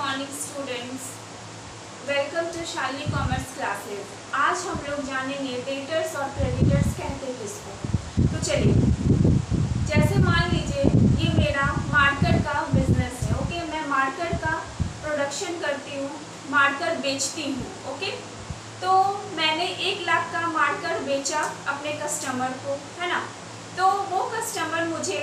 Morning students, welcome to Shalini commerce classes. आज हम लोग जानेंगे डेटर्स और क्रेडिटर्स कहते किसको। तो चलिए, जैसे मान लीजिए ये मेरा मार्कर का बिजनेस है। ओके, मैं मार्कर का प्रोडक्शन करती हूँ, मार्कर बेचती हूँ। ओके, तो मैंने 1 लाख का मार्कर बेचा अपने कस्टमर को, है ना। तो वो कस्टमर मुझे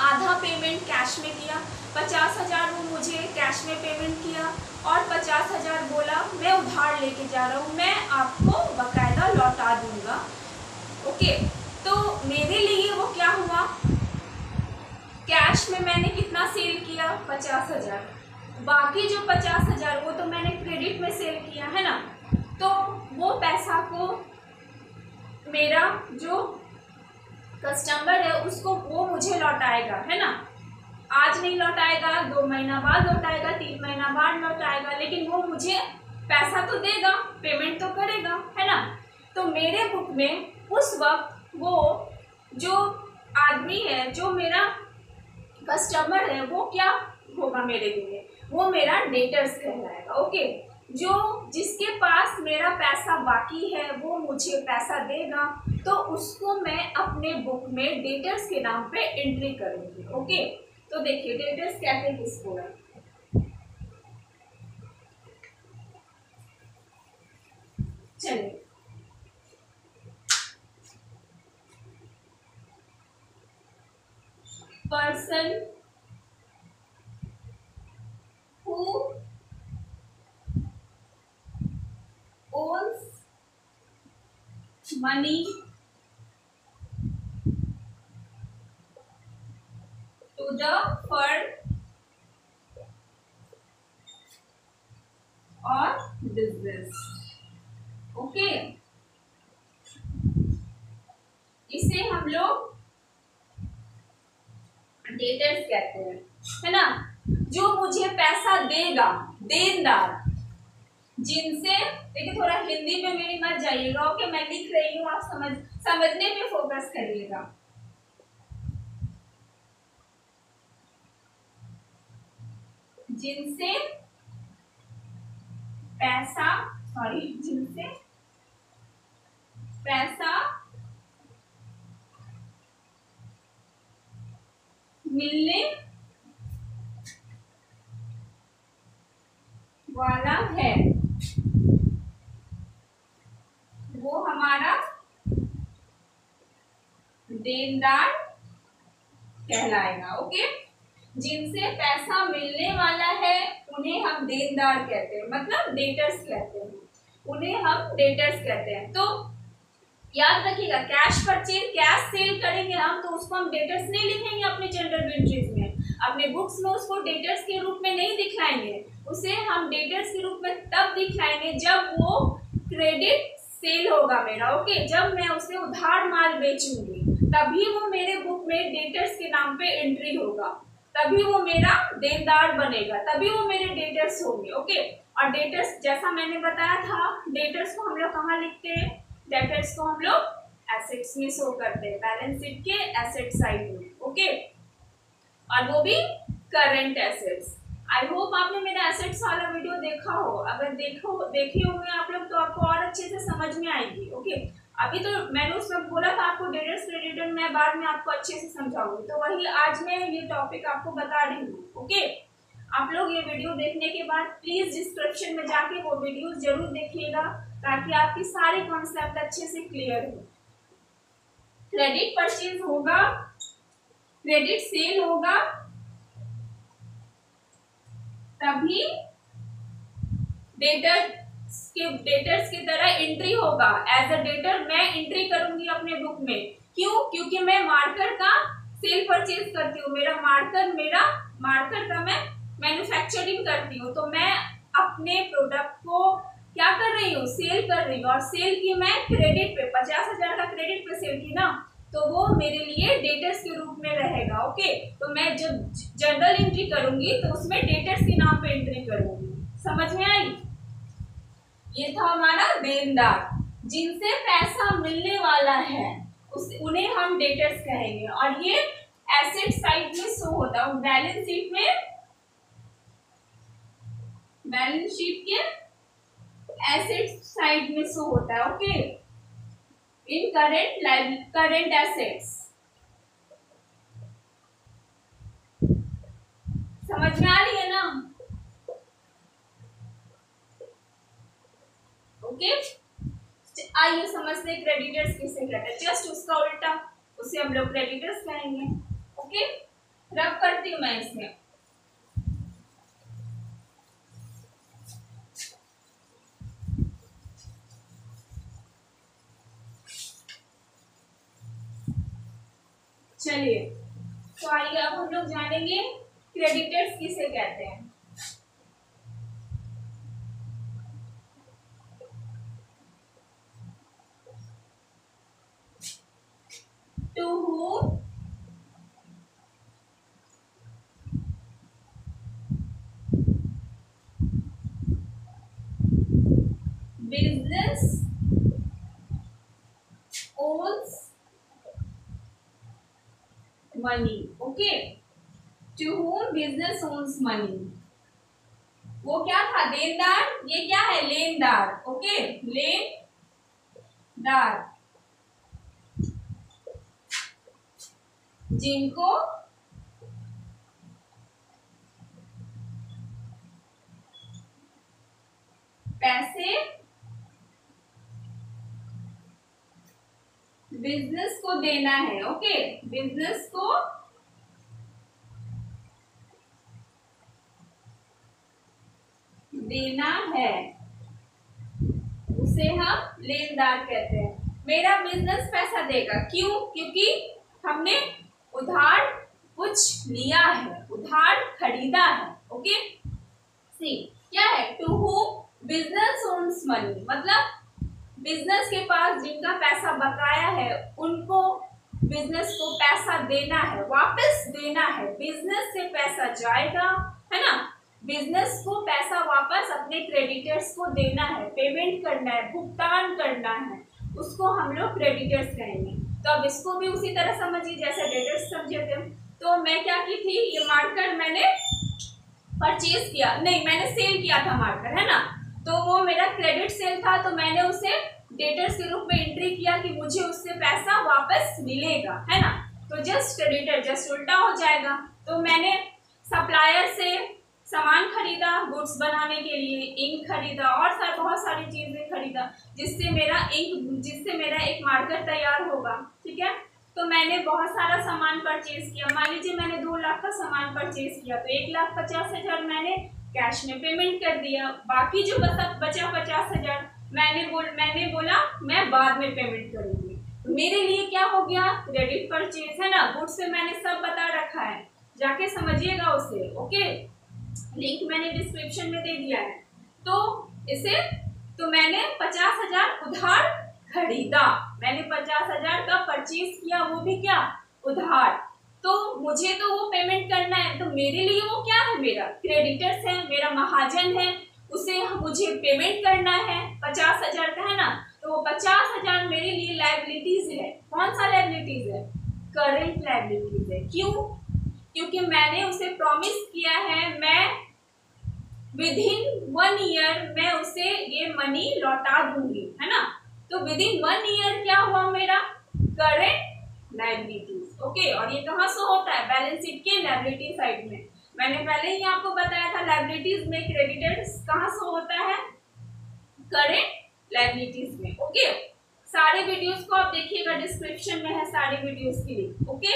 आधा पेमेंट कैश में किया, 50,000 वो मुझे कैश में पेमेंट किया और 50,000 बोला मैं उधार लेके जा रहा हूँ, मैं आपको बकायदा लौटा दूंगा। ओके, तो मेरे लिए वो क्या हुआ, कैश में मैंने कितना सेल किया, 50,000। बाकी जो 50,000 वो तो मैंने क्रेडिट में सेल किया, है ना। तो वो पैसा को मेरा जो कस्टमर है उसको वो मुझे लौटाएगा, है ना। आज नहीं लौटाएगा, 2 महीना बाद लौटाएगा, 3 महीना बाद लौटाएगा, लेकिन वो मुझे पैसा तो देगा, पेमेंट तो करेगा, है ना। तो मेरे बुक में उस वक्त वो जो आदमी है, जो मेरा कस्टमर है, वो क्या होगा मेरे लिए, वो मेरा डेटर्स कहलाएगा। ओके, जो जिसके पास मेरा पैसा बाकी है वो मुझे पैसा देगा, तो उसको मैं अपने बुक में डेटर्स के नाम पे एंट्री करूंगी। ओके, तो देखिए डेटर्स कहते हैं किसको है। चलिए, person who owns money to the firm or business। Okay, इसे हम लोग डेटर्स कहते हैं, है ना। जो मुझे पैसा देगा, देनदार, जिनसे, देखिए थोड़ा हिंदी में मेरी मत जाइएगा। ओके, मैं लिख रही हूँ, आप समझने पे फोकस करिएगा। जिनसे पैसा मिलने वाला है, वो हमारा देनदार कहलाएगा। ओके, जिनसे पैसा मिलने वाला है उन्हें हम देनदार कहते हैं, मतलब डेटर्स कहते हैं, उन्हें हम डेटर्स कहते हैं। तो याद रखिएगा, कैश परचेज, कैश सेल करेंगे हम, तो उसको हम डेटर्स नहीं लिखेंगे अपने जनरल एंट्रीज में, अपने बुक्स में उसको डेटर्स के रूप में नहीं दिखलाएंगे। उसे हम डेटर्स के रूप में तब दिखलाएंगे जब वो क्रेडिट सेल होगा मेरा। ओके, जब मैं उसे उधार माल बेचूंगी तभी वो मेरे बुक में डेटर्स के नाम पे एंट्री होगा, तभी वो मेरा देनदार बनेगा, तभी वो मेरे डेटर्स होंगे। ओके, और डेटर्स जैसा मैंने बताया था, डेटर्स को हम लोग कहाँ लिखते हैं, डेटर्स को हम लोग एसेट्स में शो करते हैं, बैलेंस शीट के एसेट साइड में। ओके, और वो भी करंट एसेट्स। आई होप आपने मेरा एसेट्स वाला वीडियो देखा हो, अगर देखे होंगे आप लोग तो आपको और अच्छे से समझ में आएगी। ओके, अभी तो मैंने उस वक्त बोला था आपको डेटर्स क्रेडिटर, मैं बाद में आपको अच्छे से समझाऊंगी, तो वही आज मैं ये टॉपिक आपको बता रही हूँ। ओके, आप लोग ये वीडियो देखने के बाद प्लीज डिस्क्रिप्शन में जाके वो वीडियो जरूर देखिएगा, ताकि आपकी सारे कॉन्सेप्ट अच्छे से क्लियर हो। क्रेडिट परचेज होगा, क्रेडिट सेल होगा, तभी डेटर्स की तरह एंट्री होगा। एज अ डेटर मैं एंट्री करूंगी अपने बुक में। क्यों? क्योंकि मैं मार्कर का सेल परचेज करती हूँ, मेरा मार्कर का मैं मैन्युफैक्चरिंग करती हूँ, तो मैं अपने प्रोडक्ट को क्या कर रही हूँ, सेल कर रही हूँ। और सेल की मैं क्रेडिट पे 50,000 का क्रेडिट पे सेल की ना, तो वो मेरे लिए डेटर्स के रूप में रहेगा। ओके, तो मैं जब जनरल एंट्री करूंगी तो उसमें डेटर्स के नाम पे एंट्री करूंगी। समझ में आई? ये था हमारा देनदार, जिनसे पैसा मिलने वाला है उन्हें हम डेटर्स कहेंगे, और ये एसेट साइड में शो होता है, बैलेंस शीट में बैलेंस शीट के एसेट साइड में शो होता है। ओके, इन करंट एसेट्स। समझ में आ रही है ना? ओके, आइए समझते हैं क्रेडिटर्स किसे कहते हैं। जस्ट उसका उल्टा, उसे हम लोग क्रेडिटर्स कहेंगे। ओके, रब करती हूं मैं इसमें। चलिए, तो आइए अब हम लोग जानेंगे क्रेडिटर्स किसे कहते हैं। To whom business owes money। Okay, to whom business owns money, वो क्या था? देनदार। ये क्या है? लेनदार। ओके, लेनदार, जिनको पैसे बिजनेस को देना है। ओके, बिजनेस को देना है, उसे हम लेनदार कहते हैं। मेरा बिजनेस पैसा देगा, क्यों? क्योंकि हमने उधार कुछ लिया है, उधार खरीदा है। ओके, सी क्या है? To whom business owns money, मतलब बिजनेस के पास जिनका पैसा बकाया है उनको बिजनेस को पैसा देना है, वापस देना है। बिजनेस से पैसा जाएगा, है ना? बिजनेस को पैसा वापस अपने क्रेडिटर्स को देना है, पेमेंट करना है, भुगतान करना है, उसको हम लोग क्रेडिटर्स कहेंगे। तो अब इसको भी उसी तरह समझिए जैसे डेटर्स समझे थे। तो मैं क्या की थी, ये मार्कर मैंने परचेज किया, नहीं मैंने सेल किया था मार्कर, है ना? तो वो मेरा क्रेडिट सेल था, तो मैंने उसे डेटर्स के रूप में एंट्री किया कि मुझे उससे पैसा वापस मिलेगा, है ना? तो जस्ट क्रेडिटर जस्ट उल्टा हो जाएगा। तो मैंने सप्लायर से सामान खरीदा गुड्स बनाने के लिए, इंक खरीदा और बहुत सारी चीजें खरीदा जिससे मेरा एक मार्कर तैयार होगा। ठीक है, तो मैंने बहुत सारा सामान परचेज किया। मान लीजिए मैंने 2 लाख का सामान परचेज किया, तो 1,50,000 मैंने कैश में पेमेंट कर दिया। बाकी जो बचा 50,000 मैंने बोला मैं बाद में पेमेंट करूंगी। तो मेरे लिए क्या हो गया? क्रेडिट परचेज, है ना? गुड्स पे मैंने सब बता रखा है, जाके समझिएगा उसे। ओके, लिंक मैंने डिस्क्रिप्शन में दे दिया है। तो मैंने 50,000 उधार खरीदा, मैंने 50,000 का परचेज किया, वो भी क्या? उधार। तो मुझे तो वो पेमेंट करना है, तो मेरे लिए वो क्या है? मेरा क्रेडिटर्स है, मेरा महाजन है, उसे मुझे पेमेंट करना है 50,000 का, है ना? तो वो 50,000 मेरे लिए लायबिलिटीज है। कौन सा लायबिलिटीज है? करंट लायबिलिटीज है। क्यों? क्योंकि मैंने उसे प्रॉमिस किया है मैं विदिन 1 ईयर मैं उसे ये मनी लौटा दूंगी, है ना? तो विदिन 1 ईयर क्या हुआ? मेरा करंट लायबिलिटीज। ओके, और ये कहाँ से होता है? बैलेंस शीट के लायबिलिटी साइड में। मैंने पहले ही आपको बताया था लायबिलिटीज में क्रेडिटर्स कहाँ से होता है? करंट लायबिलिटीज में। ओके, सारे वीडियोस को आप देखिएगा, डिस्क्रिप्शन में है सारे वीडियोस की लिंक। ओके,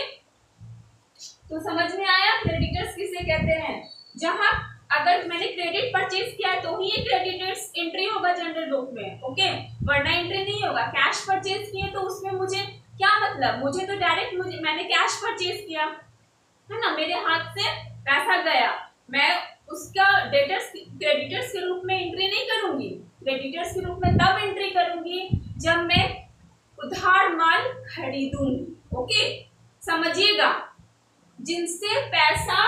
तो समझ में आया क्रेडिटर्स किसे कहते हैं? जहां अगर मैंने क्रेडिट परचेज किया तो ही ये क्रेडिटर्स एंट्री होगा जनरल बुक में। ओके, वरना एंट्री नहीं होगा। कैश परचेज किए तो उसमें मुझे क्या मतलब? मुझे तो डायरेक्ट मैंने कैश परचेज किया, है ना? मेरे हाथ से पैसा गया, मैं उसका क्रेडिटर्स के रूप में एंट्री नहीं करूंगी। क्रेडिटर्स के रूप में तब एंट्री करूंगी जब मैं उधार माल खरीदूंगी। ओके, समझिएगा, जिनसे पैसा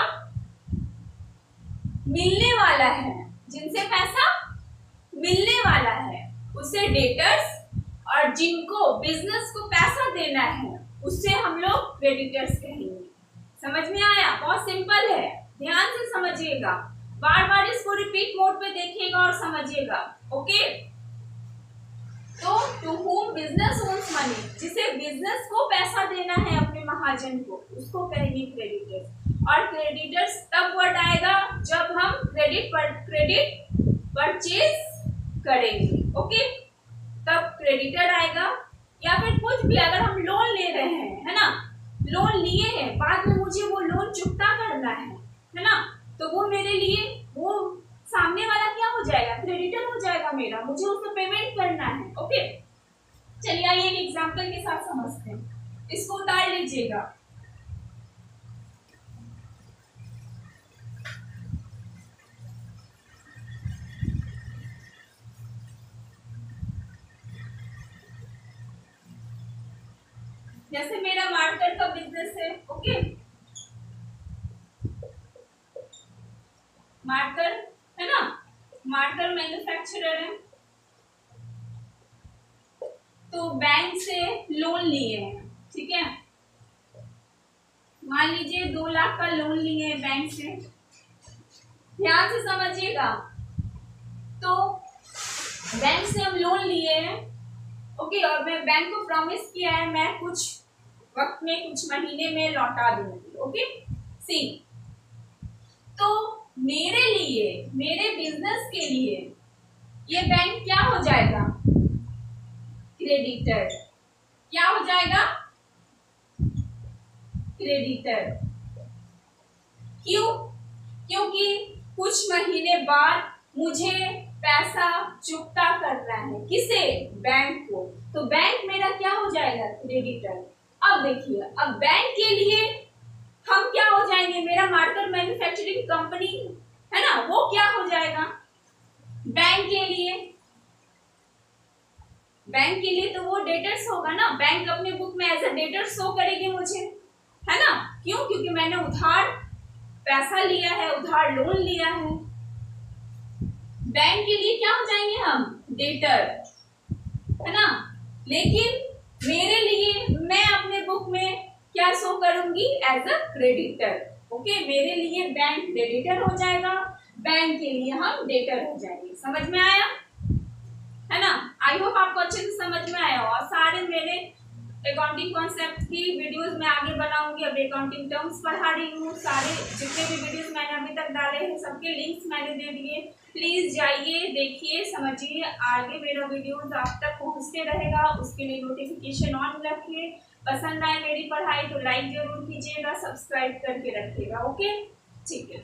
मिलने वाला है, जिनसे पैसा मिलने वाला है उसे डेटर्स, और जिनको बिजनेस को पैसा देना है उससे हम लोग क्रेडिटर्स कहेंगे। समझ में आया? बहुत सिंपल है, ध्यान से समझिएगा। बार बार इसको रिपीट मोड पे देखिएगा और समझिएगा। ओके, तो to whom business owns money, जिसे बिजनेस को पैसा देना है अपने महाजन को, उसको कहेंगे क्रेडिटर्स। और क्रेडिटर्स तब वर्ड आएगा जब हम क्रेडिट परचेज करेंगे। ओके, तब क्रेडिटर आएगा। या फिर कुछ भी, अगर हम लोन ले रहे हैं, है ना, लोन लिए हैं, बाद में मुझे वो लोन चुकता करना है ना, तो वो मेरे लिए, वो सामने वाला क्या हो जाएगा, क्रेडिटर हो जाएगा मेरा, मुझे उसको पेमेंट करना है। ओके, चलिए आइए एक एग्जांपल के साथ समझते हैं, इसको उतार लीजिएगा। जैसे मेरा मार्कर का बिजनेस है। ओके, मार्कर है ना, मार्कर मैन्युफैक्चरर है, तो बैंक से लोन लिए हैं। ठीक है, मान लीजिए 2 लाख का लोन लिए हैं बैंक से। ध्यान से समझिएगा, तो बैंक से हम लोन लिए हैं। ओके, और मैं बैंक को प्रॉमिस किया है मैं कुछ वक्त में, कुछ महीने में लौटा दूंगी। ओके, सी, तो मेरे लिए, मेरे बिजनेस के लिए ये बैंक क्या हो जाएगा, क्रेडिटर। क्या हो जाएगा, क्रेडिटर। क्यों, क्योंकि कुछ महीने बाद मुझे पैसा चुकता करना है, किसे, बैंक को, तो बैंक मेरा क्या हो जाएगा, क्रेडिटर। अब देखिए, अब बैंक के लिए हम क्या हो जाएंगे, मेरा मार्कर मैन्युफैक्चरिंग कंपनी है ना, वो क्या हो जाएगा, बैंक के लिए, बैंक के लिए तो वो डेटर्स होगा ना, बैंक अपने बुक में एज अ डेटर शो करेगी मुझे, है ना। क्यों, क्योंकि मैंने उधार पैसा लिया है, उधार लोन लिया है। बैंक के लिए क्या हो जाएंगे हम, डेटर, है ना। लेकिन मेरे लिए, मैं अपने बुक में क्या शो करूंगी, एज अ क्रेडिटर। ओके, मेरे लिए बैंक क्रेडिटर हो जाएगा, बैंक के लिए हम डेटर हो जाएंगे। समझ में आया, है ना। आई होप आपको अच्छे से समझ में आया। और सारे मेरे अकाउंटिंग कॉन्सेप्ट की वीडियोस मैं आगे बनाऊंगी। अभी अकाउंटिंग टर्म्स पढ़ा रही हूँ, सारे जितने भी वीडियोस मैंने अभी तक डाले हैं सबके लिंक्स मैंने दे दिए। प्लीज जाइए, देखिए, समझिए, आगे मेरा वीडियोस आप तक पहुँचते रहेगा, उसके लिए नोटिफिकेशन ऑन रखिए। पसंद आए मेरी पढ़ाई तो लाइक जरूर कीजिएगा, सब्सक्राइब करके रखिएगा। ओके, ठीक है।